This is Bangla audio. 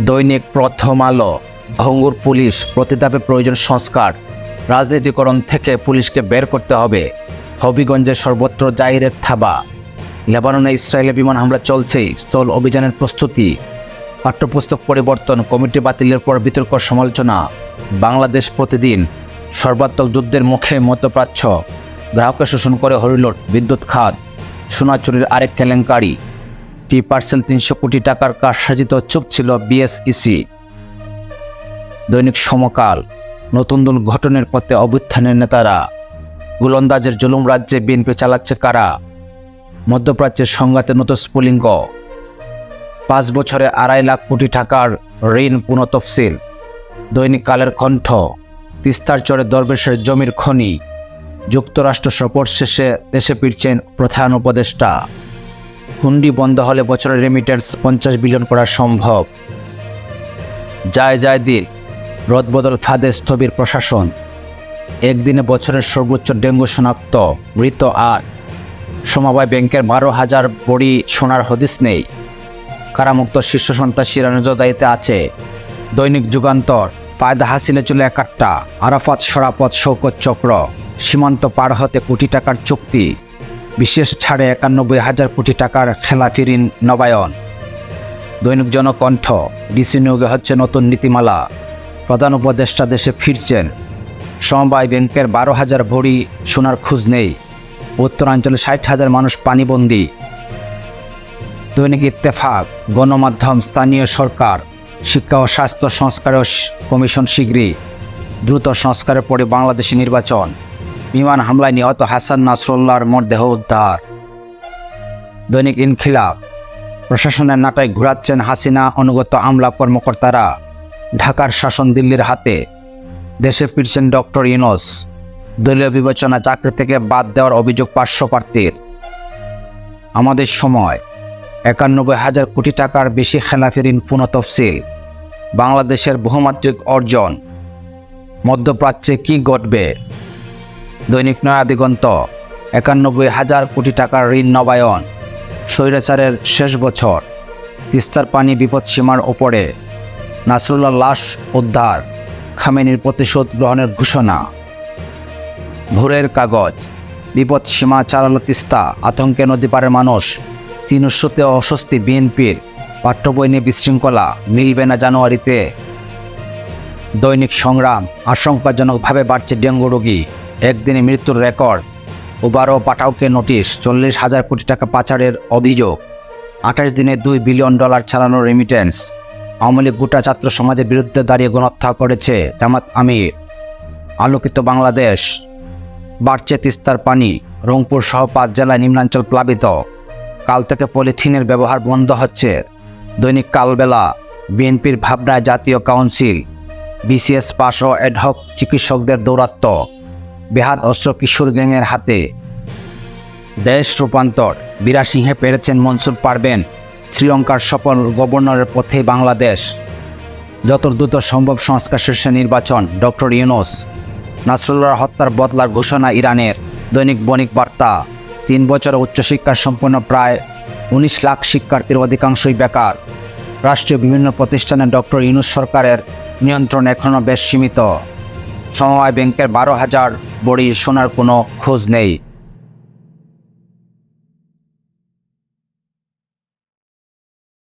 দৈনিক প্রথম আলো। ভঙ্গুর পুলিশ, প্রতিধাপে প্রয়োজন সংস্কার। রাজনীতিকরণ থেকে পুলিশকে বের করতে হবে। হবিগঞ্জে সর্বত্র জাহিরের থাবা। লেবাননে ইসরায়েলে বিমান হামলা চলছে, স্থল অভিযানের প্রস্তুতি। পাঠ্যপুস্তক পরিবর্তন, কমিটি বাতিলের পর বিতর্ক সমালোচনা। বাংলাদেশ প্রতিদিন। সর্বাত্মক যুদ্ধের মুখে মধ্যপ্রাচ্য। গ্রাহককে শোষণ করে হরিলুট, বিদ্যুৎ খাত। সোনা চুরির আরেক কেলেঙ্কারি। টি পার্সেল ৩০০ কোটি টাকার কারসাজিত চুপ ছিল বিএসইসি। দৈনিক সমকাল। নতুন দল গঠনের পথে অভ্যুত্থানের নেতারা। গোলন্দাজের জুলুম রাজ্যে বিএনপি চালাচ্ছে কারা? মধ্যপ্রাচ্যের সংঘাতে নতুন স্ফুলিঙ্গ। ৫ বছরে ২.৫ লাখ কোটি টাকার ঋণ পুনঃতফসিল। দৈনিক কালের কণ্ঠ। তিস্তার চরে দরবেশের জমির খনি। যুক্তরাষ্ট্র সফর শেষে দেশে ফিরছেন প্রধান উপদেষ্টা। হুন্ডি বন্ধ হলে বছরের রেমিটেন্স ৫০ বিলিয়ন করা সম্ভব। যায় দিন। রদবদল ফাঁদে স্থবির প্রশাসন। একদিনে বছরের সর্বোচ্চ ডেঙ্গু শনাক্ত, মৃত ৮। সমবায় ব্যাংকের ১২,০০০ বড়ি সোনার হদিস নেই। কারামুক্ত শীর্ষ সন্ত্রাসীরা নজরদারিতে আছে। দৈনিক যুগান্তর। ফায়দা হাসিলে চলে একাট্টা। আরাফাত সরাপত শৌকত চক্র। সীমান্ত পার হতে কোটি টাকার চুক্তি। বিশেষ ছাড়ে ৯১,০০০ কোটি টাকার খেলাফি ঋণ নবায়ন। দৈনিক জনকণ্ঠ। ডিসি নিয়োগে হচ্ছে নতুন নীতিমালা। প্রধান উপদেষ্টা দেশে ফিরছেন। সমবায় ব্যাংকের ১২,০০০ ভরি সোনার খোঁজ নেই। উত্তরাঞ্চলে ৬০,০০০ মানুষ পানিবন্দী। দৈনিক ইত্তেফাক। গণমাধ্যম। স্থানীয় সরকার, শিক্ষা ও স্বাস্থ্য সংস্কার কমিশন শীঘ্রই। দ্রুত সংস্কারের পরে বাংলাদেশি নির্বাচন। বিমান হামলায় নিহত হাসান নাসরুল্লাহর মরদেহ উদ্ধার। দৈনিক ইনকিলাব। প্রশাসনের নাটায় ঘুরাচ্ছেন হাসিনা অনুগত আমলা কর্মকর্তারা। ঢাকার শাসন দিল্লির হাতে। দেশে ফিরছেন ডক্টর ইউনূস। দলীয় বিবেচনা চাকরি থেকে বাদ দেওয়ার অভিযোগ ৫০০ প্রার্থীর। আমাদের সময়। ৯১,০০০ কোটি টাকার বেশি খেলাফি ঋণ পুনঃতফসিল। বাংলাদেশের বহুমাত্রিক অর্জন। মধ্যপ্রাচ্যে কি ঘটবে? দৈনিক নয়া দিগন্ত। ৯১,০০০ কোটি টাকার ঋণ নবায়ন। স্বৈরাচারের শেষ বছর। তিস্তার পানি বিপদসীমার ওপরে। নাসরুল্লাহর লাশ উদ্ধার। খামেনির প্রতিশোধ গ্রহণের ঘোষণা। ভোরের কাগজ। বিপদসীমা চালালো তিস্তা, আতঙ্কে নদীপাড়ের মানুষ। ৩ ইস্যুতে অস্বস্তি বিএনপির। পাঠ্যবই নিয়ে বিশৃঙ্খলা, মিলবে না জানুয়ারিতে। দৈনিক সংগ্রাম। আশঙ্কাজনকভাবে বাড়ছে ডেঙ্গু রোগী। একদিনে মৃত্যুর রেকর্ড। উবারো পাঠাওকে নোটিশ, ৪০,০০০ কোটি টাকা পাচারের অভিযোগ। ২৮ দিনে $2 বিলিয়ন চালানোর রেমিটেন্স। আওয়ামী লীগ গোটা ছাত্র সমাজের বিরুদ্ধে দাঁড়িয়ে গণহত্যা করেছে জামাত আমির। আলোকিত বাংলাদেশ। বাড়ছে তিস্তার পানি। রংপুর সহ ৫ জেলায় নিম্নাঞ্চল প্লাবিত। কাল থেকে পলিথিনের ব্যবহার বন্ধ হচ্ছে। দৈনিক কালবেলা। বিএনপির ভাবনায় জাতীয় কাউন্সিল। বিসিএস পাস ও অ্যাডহক চিকিৎসকদের দৌরাত্ম্য। বেহাত অস্ত্র কিশোর গ্যাংয়ের হাতে। দেশ রূপান্তর। বীরাসিংহে পেরেছেন মনসুর পারভেন। শ্রীলঙ্কার সফল গভর্নরের পথে বাংলাদেশ। যত দ্রুত সম্ভব সংস্কার শীর্ষে নির্বাচন, ডক্টর ইউনূস। নাসরুল্লাহর হত্যার বদলার ঘোষণা ইরানের। দৈনিক বণিক বার্তা। ৩ বছরে উচ্চশিক্ষা সম্পন্ন প্রায় ১৯ লাখ শিক্ষার্থীর অধিকাংশই বেকার। রাষ্ট্রীয় বিভিন্ন প্রতিষ্ঠানে ডক্টর ইউনূস সরকারের নিয়ন্ত্রণ এখনও বেশ সীমিত। সমবায় ব্যাংকের ১২,০০০ বড়ি সোনার কোনো খোঁজ নেই।